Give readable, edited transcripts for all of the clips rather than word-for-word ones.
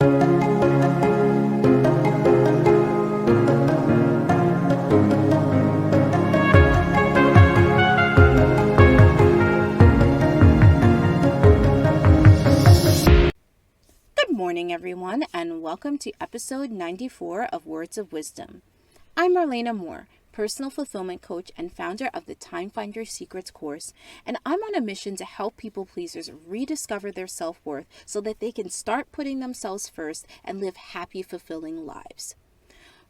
Good morning, everyone, and welcome to episode 94 of Words of Wisdom. I'm Marlena Moore, personal fulfillment coach and founder of the Time Finder Secrets course, and I'm on a mission to help people pleasers rediscover their self-worth so that they can start putting themselves first and live happy, fulfilling lives.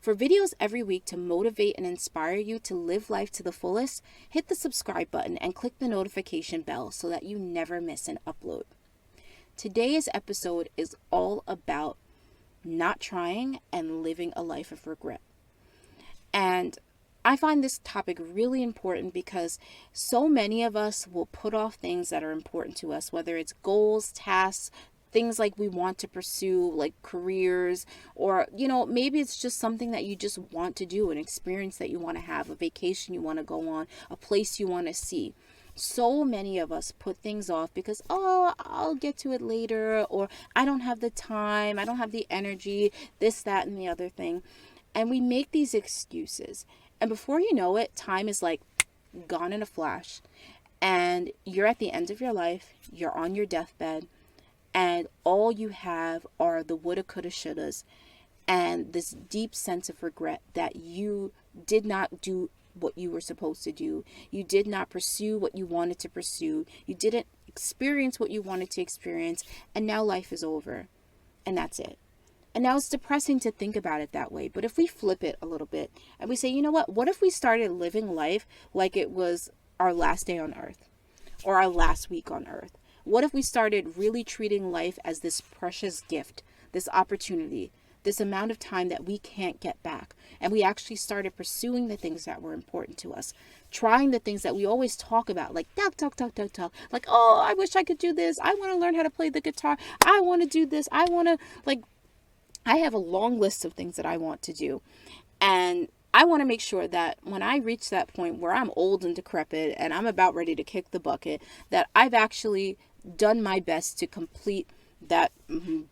For videos every week to motivate and inspire you to live life to the fullest, hit the subscribe button and click the notification bell so that you never miss an upload. Today's episode is all about not trying and living a life of regret. And I find this topic really important because so many of us will put off things that are important to us, whether it's goals, tasks, things like we want to pursue, like careers, or, maybe it's just something that you just want to do, an experience that you want to have, a vacation you want to go on, a place you want to see. So many of us put things off because, I'll get to it later, or I don't have the time, I don't have the energy, this, that, and the other thing. And we make these excuses. And before you know it, time is like gone in a flash. And you're at the end of your life, you're on your deathbed, and all you have are the woulda, coulda, shouldas, and this deep sense of regret that you did not do what you were supposed to do. You did not pursue what you wanted to pursue. You didn't experience what you wanted to experience. And now life is over. And that's it. And now it's depressing to think about it that way. But if we flip it a little bit and we say, you know what if we started living life like it was our last day on earth or our last week on earth? What if we started really treating life as this precious gift, this opportunity, this amount of time that we can't get back? And we actually started pursuing the things that were important to us, trying the things that we always talk about, like talk. Like, I wish I could do this. I want to learn how to play the guitar. I want to do this. I have a long list of things that I want to do. And I want to make sure that when I reach that point where I'm old and decrepit and I'm about ready to kick the bucket, that I've actually done my best to complete that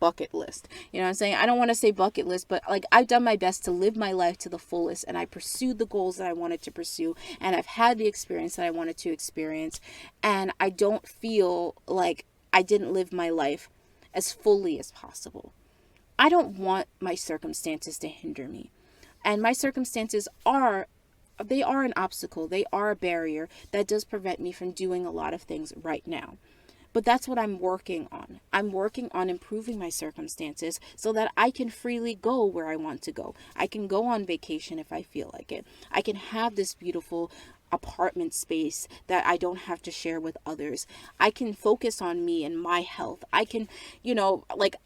bucket list. You know what I'm saying? I don't want to say bucket list, but like I've done my best to live my life to the fullest, and I pursued the goals that I wanted to pursue, and I've had the experience that I wanted to experience, and I don't feel like I didn't live my life as fully as possible. I don't want my circumstances to hinder me. And my circumstances are an obstacle. They are a barrier that does prevent me from doing a lot of things right now. But that's what I'm working on. I'm working on improving my circumstances so that I can freely go where I want to go. I can go on vacation if I feel like it. I can have this beautiful apartment space that I don't have to share with others. I can focus on me and my health. I can,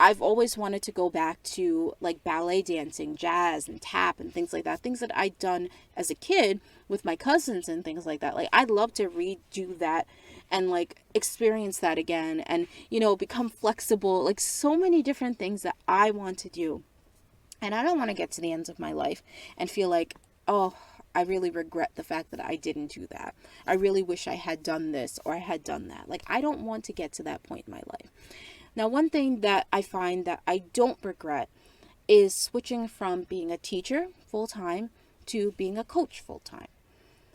I've always wanted to go back to like ballet dancing, jazz and tap and things like that. Things that I'd done as a kid with my cousins and things like that. Like I'd love to redo that and like experience that again and, become flexible, like so many different things that I want to do. And I don't want to get to the ends of my life and feel like, I really regret the fact that I didn't do that. I really wish I had done this or I had done that. Like, I don't want to get to that point in my life. Now, one thing that I find that I don't regret is switching from being a teacher full-time to being a coach full-time.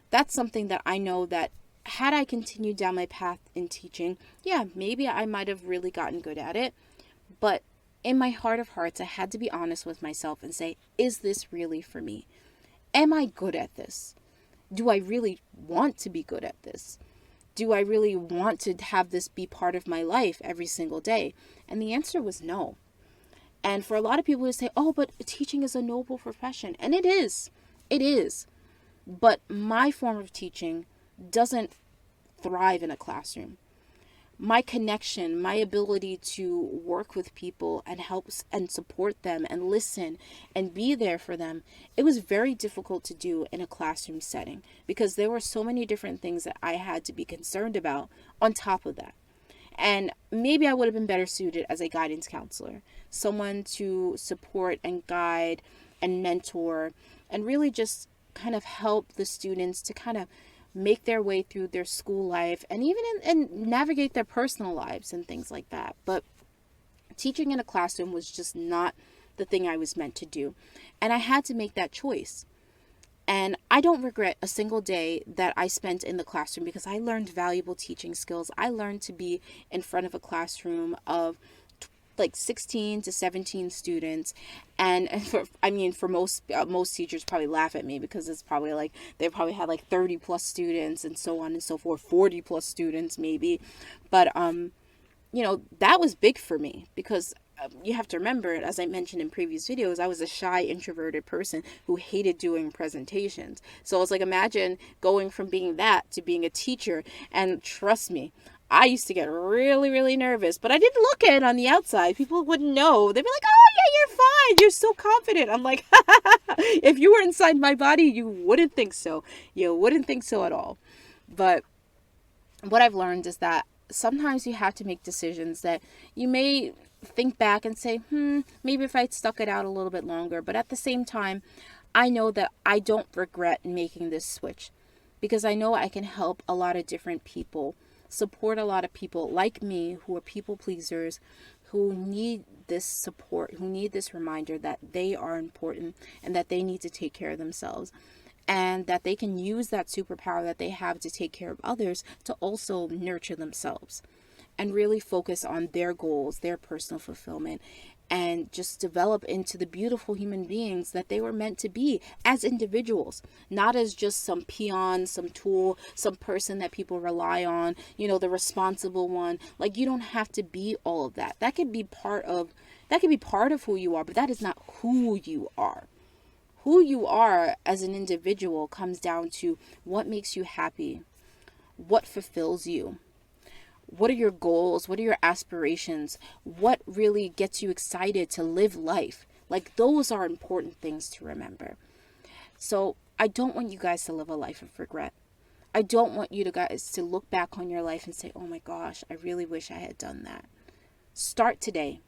That's something that I know that had I continued down my path in teaching, maybe I might have really gotten good at it. But in my heart of hearts, I had to be honest with myself and say, is this really for me? Am I good at this? Do I really want to be good at this? Do I really want to have this be part of my life every single day? And the answer was no. And for a lot of people who say, but teaching is a noble profession. And it is. It is. But my form of teaching doesn't thrive in a classroom. My connection, my ability to work with people and help and support them and listen and be there for them, it was very difficult to do in a classroom setting because there were so many different things that I had to be concerned about on top of that. And maybe I would have been better suited as a guidance counselor, someone to support and guide and mentor and really just kind of help the students to kind of make their way through their school life and even and navigate their personal lives and things like that. But Teaching in a classroom was just not the thing I was meant to do. And I had to make that choice. And I don't regret a single day that I spent in the classroom because I learned valuable teaching skills. I learned to be in front of a classroom of like 16 to 17 students, and for most teachers probably laugh at me because it's probably like they probably had like 30 plus students and so on and so forth, 40 plus students maybe. But that was big for me because you have to remember, as I mentioned in previous videos, I was a shy, introverted person who hated doing presentations. So it's like, imagine going from being that to being a teacher. And trust me, I used to get really, really nervous, but I didn't look it on the outside. People wouldn't know. They'd be like, oh, yeah, you're fine. You're so confident. I'm like, if you were inside my body, you wouldn't think so. You wouldn't think so at all. But what I've learned is that sometimes you have to make decisions that you may think back and say, maybe if I'd stuck it out a little bit longer. But at the same time, I know that I don't regret making this switch because I know I can help a lot of different people, support a lot of people like me who are people pleasers, who need this support, who need this reminder that they are important and that they need to take care of themselves, and that they can use that superpower that they have to take care of others to also nurture themselves and really focus on their goals, their personal fulfillment, and just develop into the beautiful human beings that they were meant to be as individuals, not as just some peon, some tool, some person that people rely on, the responsible one. Like, you don't have to be all of that. That could be part of who you are, but that is not who you are. Who you are as an individual comes down to what makes you happy, what fulfills you. What are your goals? What are your aspirations? What really gets you excited to live life? Like, those are important things to remember. So I don't want you guys to live a life of regret. I don't want you guys to look back on your life and say, oh my gosh, I really wish I had done that. Start today.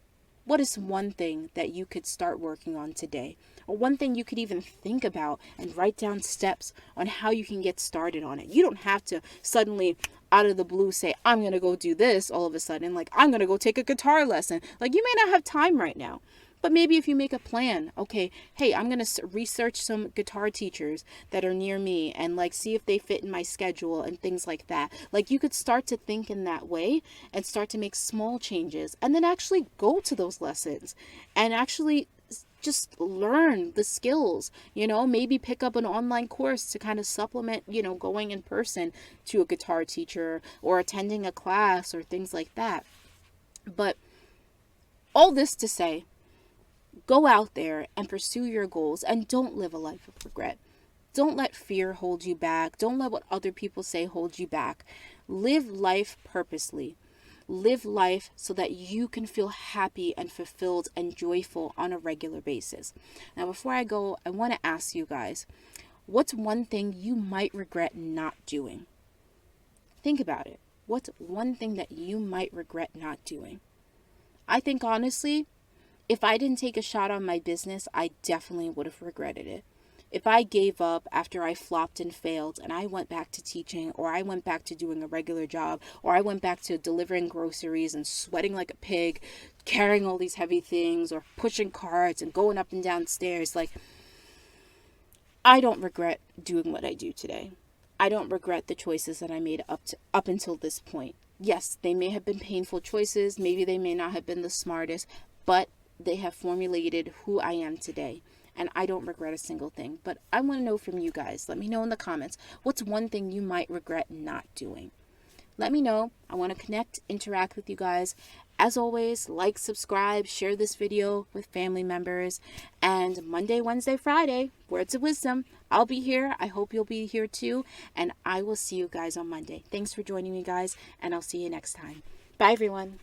What is one thing that you could start working on today? Or one thing you could even think about and write down steps on how you can get started on it. You don't have to suddenly out of the blue say, I'm going to go do this all of a sudden. Like, I'm going to go take a guitar lesson. Like, you may not have time right now. But maybe if you make a plan, okay, hey, I'm going to research some guitar teachers that are near me and like see if they fit in my schedule and things like that. Like, you could start to think in that way and start to make small changes and then actually go to those lessons and actually just learn the skills, maybe pick up an online course to kind of supplement, going in person to a guitar teacher or attending a class or things like that. But all this to say, go out there and pursue your goals and don't live a life of regret. Don't let fear hold you back. Don't let what other people say hold you back. Live life purposely. Live life so that you can feel happy and fulfilled and joyful on a regular basis. Now, before I go, I want to ask you guys, what's one thing you might regret not doing? Think about it. What's one thing that you might regret not doing? I think honestly, if I didn't take a shot on my business, I definitely would have regretted it. If I gave up after I flopped and failed and I went back to teaching, or I went back to doing a regular job, or I went back to delivering groceries and sweating like a pig, carrying all these heavy things, or pushing carts and going up and down stairs, like, I don't regret doing what I do today. I don't regret the choices that I made up until this point. Yes, they may have been painful choices. Maybe they may not have been the smartest, but they have formulated who I am today. And I don't regret a single thing. But I want to know from you guys. Let me know in the comments. What's one thing you might regret not doing? Let me know. I want to connect, interact with you guys. As always, like, subscribe, share this video with family members. And Monday, Wednesday, Friday, Words of Wisdom. I'll be here. I hope you'll be here too. And I will see you guys on Monday. Thanks for joining me, guys. And I'll see you next time. Bye, everyone.